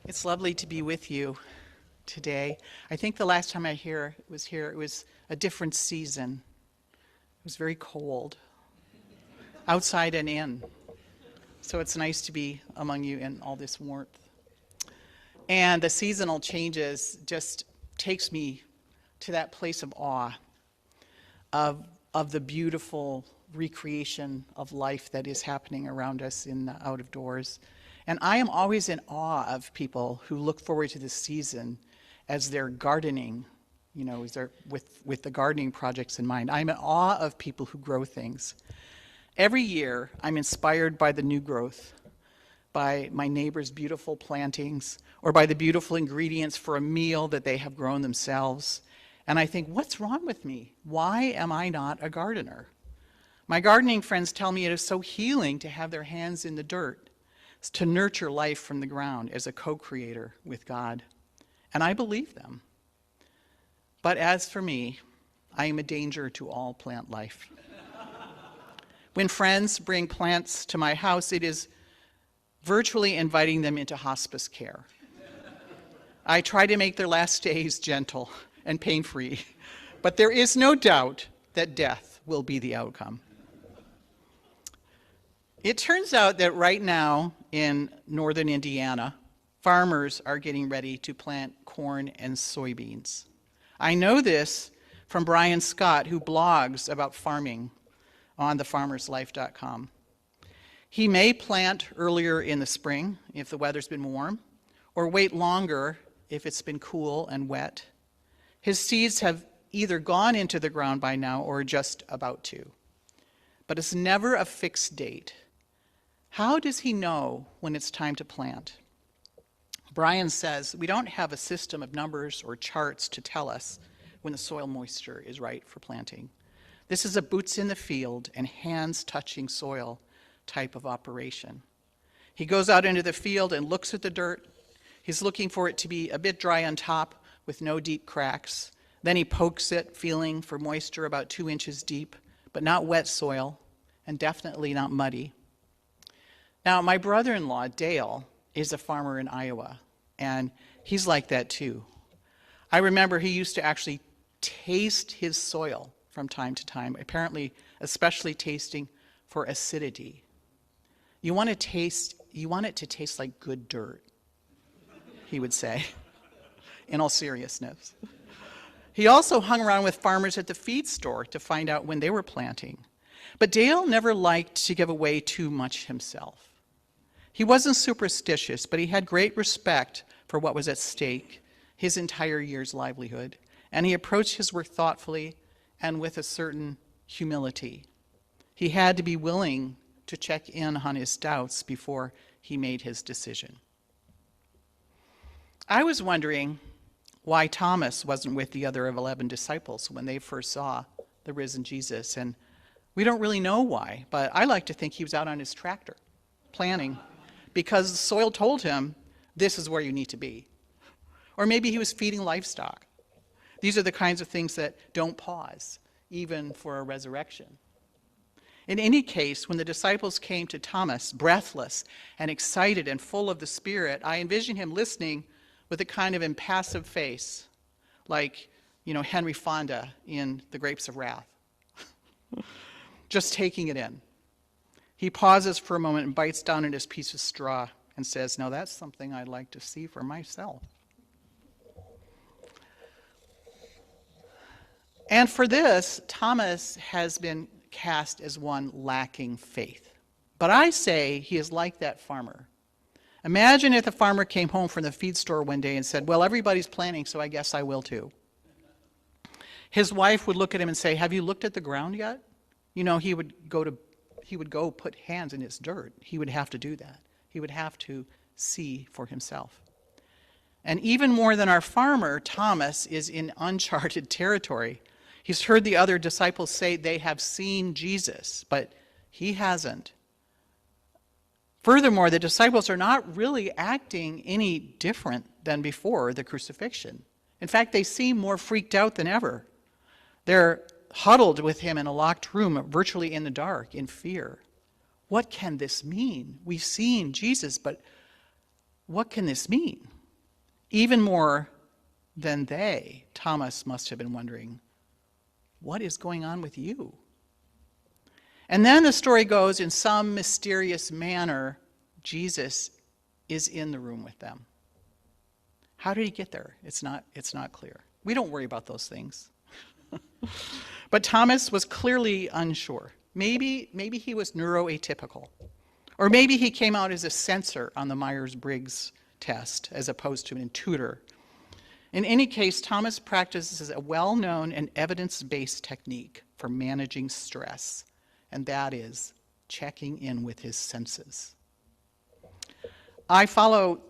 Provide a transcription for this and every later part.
It's lovely to be with you today. I think the last time I was here, it was a different season. It was very cold, outside and in. So it's nice to be among you in all this warmth. And the seasonal changes just takes me to that place of awe of the beautiful recreation of life that is happening around us in the out of doors. And I am always in awe of people who look forward to this season as they're gardening, as they're with the gardening projects in mind. I'm in awe of people who grow things. Every year, I'm inspired by the new growth, by my neighbor's beautiful plantings, or by the beautiful ingredients for a meal that they have grown themselves. And I think, what's wrong with me? Why am I not a gardener? My gardening friends tell me it is so healing to have their hands in the dirt, to nurture life from the ground as a co-creator with God. And I believe them. But as for me, I am a danger to all plant life. When friends bring plants to my house, it is virtually inviting them into hospice care. I try to make their last days gentle and pain-free, but there is no doubt that death will be the outcome. It turns out that right now in northern Indiana, farmers are getting ready to plant corn and soybeans. I know this from Brian Scott, who blogs about farming on thefarmerslife.com. He may plant earlier in the spring if the weather's been warm, or wait longer if it's been cool and wet. His seeds have either gone into the ground by now or are just about to. But it's never a fixed date. How does he know when it's time to plant? Brian says, we don't have a system of numbers or charts to tell us when the soil moisture is right for planting. This is a boots in the field and hands touching soil type of operation. He goes out into the field and looks at the dirt. He's looking for it to be a bit dry on top with no deep cracks. Then he pokes it, feeling for moisture about 2 inches deep, but not wet soil, and definitely not muddy. Now, my brother-in-law, Dale, is a farmer in Iowa, and he's like that too. I remember he used to actually taste his soil from time to time, apparently especially tasting for acidity. You want it to taste like good dirt, he would say, in all seriousness. He also hung around with farmers at the feed store to find out when they were planting. But Dale never liked to give away too much himself. He wasn't superstitious, but he had great respect for what was at stake, his entire year's livelihood, and he approached his work thoughtfully and with a certain humility. He had to be willing to check in on his doubts before he made his decision. I was wondering why Thomas wasn't with the other 11 disciples when they first saw the risen Jesus, and we don't really know why, but I like to think he was out on his tractor, planning, because the soil told him, this is where you need to be. Or maybe he was feeding livestock. These are the kinds of things that don't pause, even for a resurrection. In any case, when the disciples came to Thomas, breathless and excited and full of the Spirit, I envision him listening with a kind of impassive face, like, Henry Fonda in The Grapes of Wrath, just taking it in. He pauses for a moment and bites down on his piece of straw and says, now that's something I'd like to see for myself. And for this, Thomas has been cast as one lacking faith. But I say he is like that farmer. Imagine if the farmer came home from the feed store one day and said, well, everybody's planting, so I guess I will too. His wife would look at him and say, have you looked at the ground yet? He would go put hands in his dirt. He would have to do that. He would have to see for himself. And even more than our farmer, Thomas is in uncharted territory. He's heard the other disciples say they have seen Jesus, but he hasn't. Furthermore, the disciples are not really acting any different than before the crucifixion. In fact, they seem more freaked out than ever. They're huddled with him in a locked room, virtually in the dark, in fear. What can this mean? We've seen Jesus, but what can this mean? Even more than they, Thomas must have been wondering, what is going on with you? And then the story goes, in some mysterious manner, Jesus is in the room with them. How did he get there? It's not clear. We don't worry about those things. But Thomas was clearly unsure. Maybe he was neuroatypical. Or maybe he came out as a censor on the Myers-Briggs test as opposed to an tutor. In any case, Thomas practices a well-known and evidence-based technique for managing stress, and that is checking in with his senses. I follow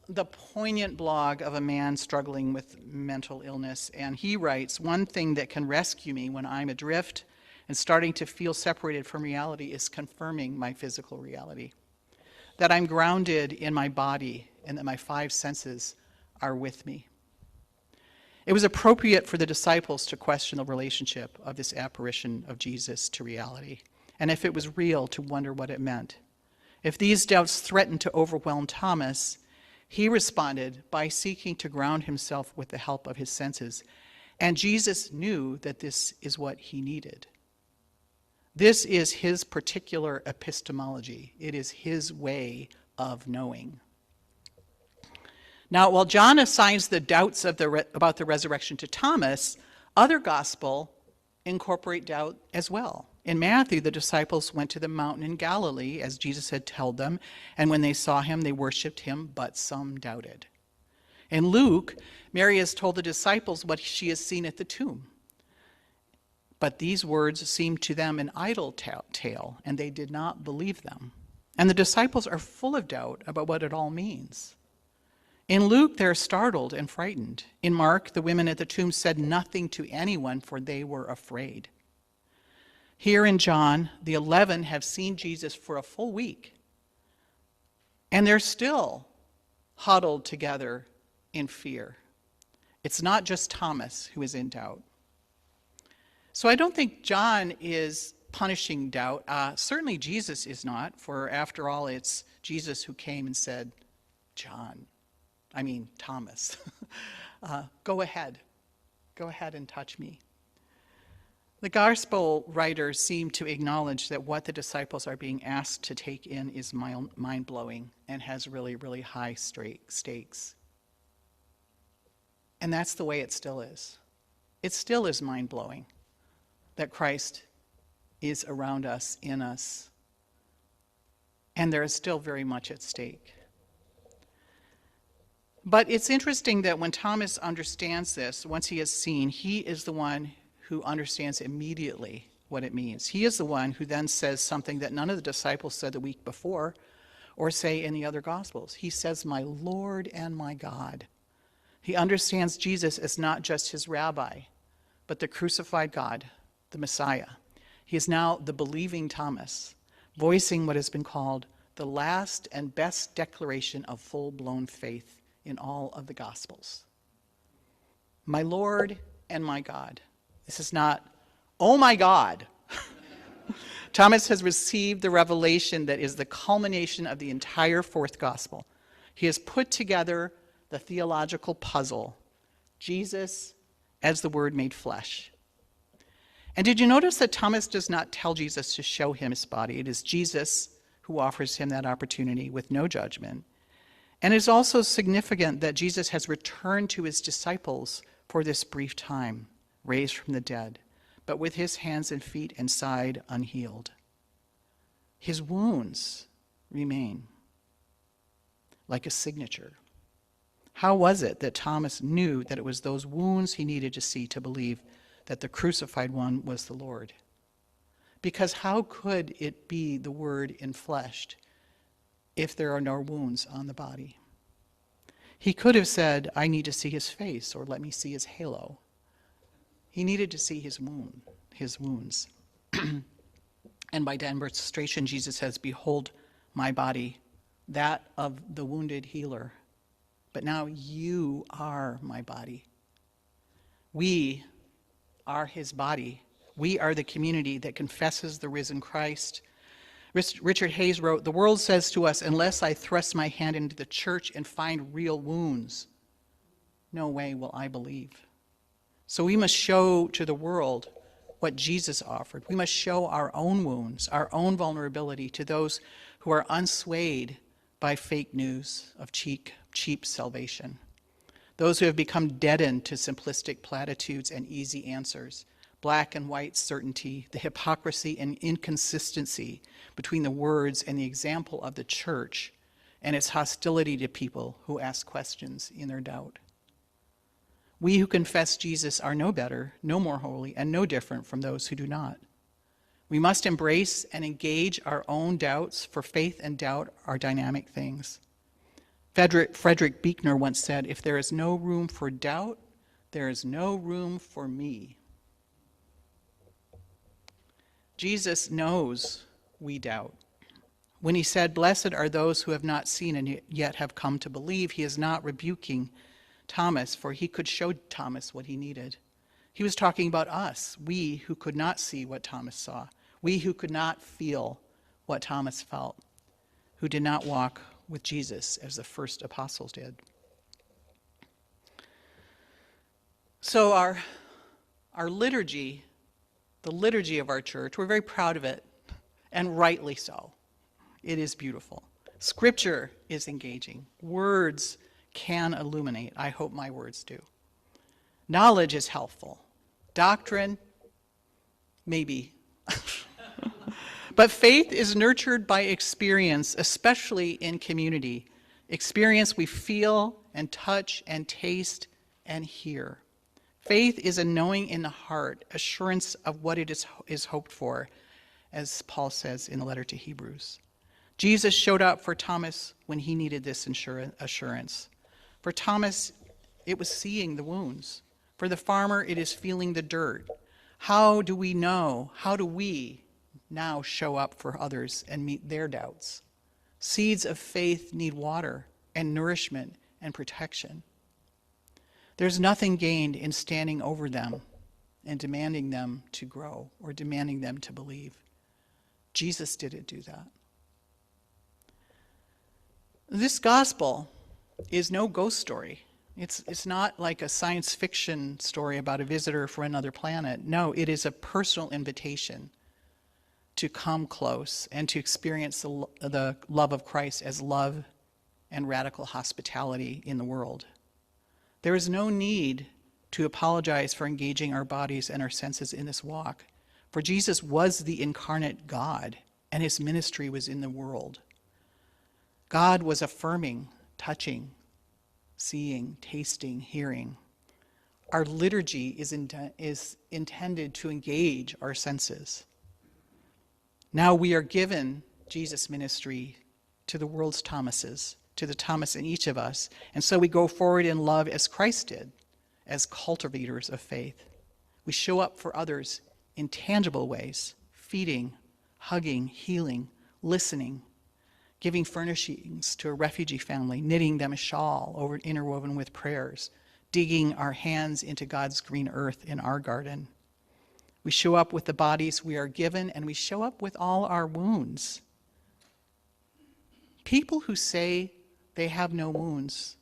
the poignant blog of a man struggling with mental illness, and he writes, "One thing that can rescue me when I'm adrift and starting to feel separated from reality is confirming my physical reality, that I'm grounded in my body and that my five senses are with me." It was appropriate for the disciples to question the relationship of this apparition of Jesus to reality, and if it was real, to wonder what it meant. If these doubts threatened to overwhelm Thomas, he responded by seeking to ground himself with the help of his senses, and Jesus knew that this is what he needed. This is his particular epistemology. It is his way of knowing. Now, while John assigns the doubts about the resurrection to Thomas, other gospels incorporate doubt as well. In Matthew, the disciples went to the mountain in Galilee, as Jesus had told them, and when they saw him, they worshipped him, but some doubted. In Luke, Mary has told the disciples what she has seen at the tomb. But these words seemed to them an idle tale, and they did not believe them. And the disciples are full of doubt about what it all means. In Luke, they're startled and frightened. In Mark, the women at the tomb said nothing to anyone, for they were afraid. Here in John, the 11 have seen Jesus for a full week, and they're still huddled together in fear. It's not just Thomas who is in doubt. So I don't think John is punishing doubt. Certainly Jesus is not, for after all, it's Jesus who came and said, Thomas, go ahead and touch me. The gospel writers seem to acknowledge that what the disciples are being asked to take in is mind-blowing and has really, really high stakes. And that's the way it still is. It still is mind-blowing that Christ is around us, in us, and there is still very much at stake. But it's interesting that when Thomas understands this, once he has seen, he is the one who understands immediately what it means. He is the one who then says something that none of the disciples said the week before or say in the other Gospels. He says, "My Lord and my God." He understands Jesus as not just his rabbi, but the crucified God, the Messiah. He is now the believing Thomas, voicing what has been called the last and best declaration of full-blown faith in all of the Gospels. My Lord and my God. This is not, oh my God. Thomas has received the revelation that is the culmination of the entire fourth Gospel. He has put together the theological puzzle, Jesus as the Word made flesh. And did you notice that Thomas does not tell Jesus to show him his body? It is Jesus who offers him that opportunity with no judgment. And it's also significant that Jesus has returned to his disciples for this brief time, raised from the dead, but with his hands and feet and side unhealed. His wounds remain like a signature. How was it that Thomas knew that it was those wounds he needed to see to believe that the crucified one was the Lord? Because how could it be the Word enfleshed if there are no wounds on the body? He could have said, I need to see his face, or let me see his halo. He needed to see his wounds. And by demonstration, Jesus says, behold my body, that of the wounded healer. But now you are my body. We are his body. We are the community that confesses the risen Christ. Richard Hayes wrote, the world says to us, unless I thrust my hand into the church and find real wounds, no way will I believe. So we must show to the world what Jesus offered. We must show our own wounds, our own vulnerability to those who are unswayed by fake news of cheap salvation. Those who have become deadened to simplistic platitudes and easy answers, black and white certainty, the hypocrisy and inconsistency between the words and the example of the church, and its hostility to people who ask questions in their doubt. We who confess Jesus are no better, no more holy, and no different from those who do not. We must embrace and engage our own doubts, for faith and doubt are dynamic things. Frederick Buechner once said, "If there is no room for doubt, there is no room for me." Jesus knows we doubt. When he said, "Blessed are those who have not seen and yet have come to believe," he is not rebuking Thomas, for he could show Thomas what he needed. He was talking about us, we who could not see what Thomas saw, we who could not feel what Thomas felt, who did not walk with Jesus as the first apostles did. So our liturgy, the liturgy of our church, we're very proud of it, and rightly so. It is beautiful. Scripture is engaging. Words can illuminate. I hope my words do. Knowledge is helpful. Doctrine, maybe. But faith is nurtured by experience, especially in community. Experience we feel and touch and taste and hear. Faith is a knowing in the heart, assurance of what it is hoped for, as Paul says in the letter to Hebrews. Jesus showed up for Thomas when he needed this assurance. For Thomas, it was seeing the wounds. For the farmer, it is feeling the dirt. How do we know? How do we now show up for others and meet their doubts? Seeds of faith need water and nourishment and protection. There's nothing gained in standing over them and demanding them to grow or demanding them to believe. Jesus didn't do that. This gospel is no ghost story. It's not like a science fiction story about a visitor from another planet. No, it is a personal invitation to come close and to experience the love of Christ as love and radical hospitality in the world. There is no need to apologize for engaging our bodies and our senses in this walk, for Jesus was the incarnate God, and his ministry was in the world. God was affirming, touching, seeing, tasting, hearing. Our liturgy is intended to engage our senses. Now we are given Jesus' ministry to the world's Thomases, to the Thomas in each of us, and so we go forward in love as Christ did, as cultivators of faith. We show up for others in tangible ways, feeding, hugging, healing, listening, giving furnishings to a refugee family, knitting them a shawl interwoven with prayers, digging our hands into God's green earth in our garden. We show up with the bodies we are given, and we show up with all our wounds. People who say they have no wounds,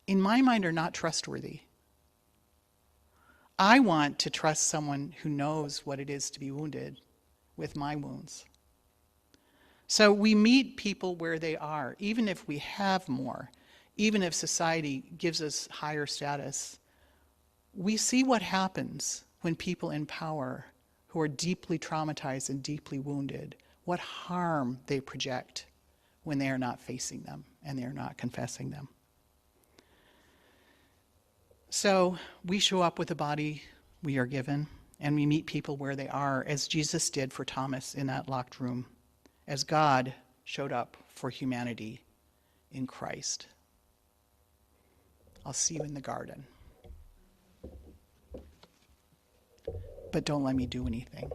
in my mind, are not trustworthy. I want to trust someone who knows what it is to be wounded with my wounds. So we meet people where they are, even if we have more, even if society gives us higher status. We see what happens when people in power who are deeply traumatized and deeply wounded, what harm they project when they are not facing them and they are not confessing them. So we show up with the body we are given, and we meet people where they are, as Jesus did for Thomas in that locked room, as God showed up for humanity in Christ. I'll see you in the garden. But don't let me do anything.